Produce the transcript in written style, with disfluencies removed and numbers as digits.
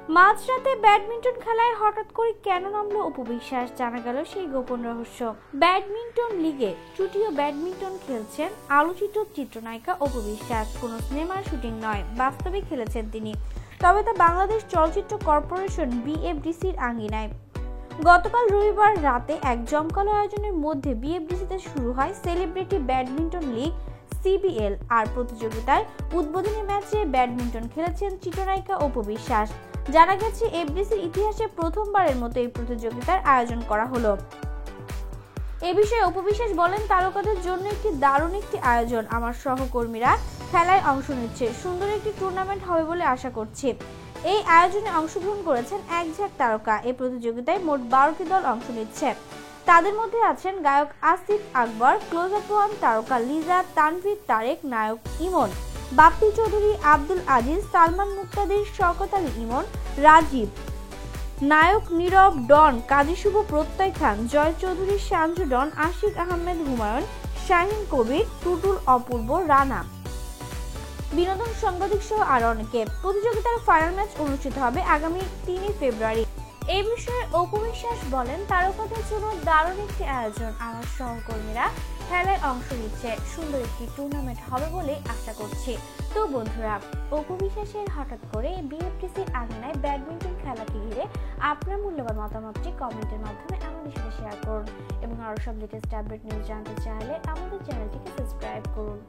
মাঝরাতে ব্যাডমিন্টন খেলায় হঠাৎ করে কেন নামলো অপু বিশ্বাস, জানা গেল সেই গোপন রহস্য। ব্যাডমিন্টন লিগে চুটিয়ে ব্যাডমিন্টন খেলছেন আলোচিত চিত্রনায়িকা অপু বিশ্বাস। কোনো সিনেমার শুটিং নয়, বাস্তবে খেলেছেন তিনি, তবে তা বাংলাদেশ চলচ্চিত্র কর্পোরেশন বিএফডিসির আঙ্গিনায়। গতকাল রবিবার রাতে এক জমকালো আয়োজনের মধ্যে বিএফডিসিতে শুরু হয় সেলিব্রিটি ব্যাডমিন্টন লিগ সিবিএল। আর প্রতিযোগিতার উদ্বোধনী ম্যাচে ব্যাডমিন্টন খেলেছেন চিত্রনায়িকা অপু বিশ্বাস। জানা গেছে, এফডিসির ইতিহাসে প্রথমবারের মতো এই প্রতিযোগিতার আয়োজন করা হলো। এ বিষয়ে অপু বিশ্বাস বলেন, তারকাদের জন্য দারুণ একটি আয়োজন। আমার সহকর্মীরা খেলায় অংশ নিচ্ছে, সুন্দর একটি টুর্নামেন্ট হবে বলে আশা করছি। এই আয়োজনে অংশগ্রহণ করেছেন এক ঝাঁক তারকা। এই প্রতিযোগিতায় মোট 12টি দল অংশ নিচ্ছে। তাদের মধ্যে আছেন গায়ক Asif Akbar, close up one তারকা লিজা, তানভীর তারেক, নায়ক ইমন, বাপ্পি চৌধুরী, আব্দুল আজিজ, সালমান মুক্তাদির, শওকত আলী ইমন, রাজীব, নায়ক নীরব, ডন, কাজী শুভ, প্রত্যয় খান, জয় চৌধুরী, সাঞ্জু ডন, আশিক আহমেদ, হুমায়ুন, শাহিন কবির, টুটুল, অপূর্ব, রানা, বিনোদন সাংবাদিক সহ আরো অনেকে। প্রতিযোগিতার ফাইনাল ম্যাচ অনুষ্ঠিত হবে আগামী 3 ফেব্রুয়ারি। এই বিষয়ে অপু বিশ্বাস বলেন, তারকাদের জন্য দারুণ একটি আয়োজন। আমার সহকর্মীরা খেলায় অংশ নিচ্ছে, সুন্দর একটি টুর্নামেন্ট হবে বলে আশা করছি। তো বন্ধুরা, অপু বিশ্বাসের হঠাৎ করে বিএফডিসির আঙিনায় ব্যাডমিন্টন খেলাকে ঘিরে আপনার মূল্যবান মতামতটি কমেন্টের মাধ্যমে আমাদের সাথে শেয়ার করুন এবং আরো সব লেটেস্ট আপডেট নিউজ জানতে চাইলে আমাদের চ্যানেলটিকে সাবস্ক্রাইব করুন।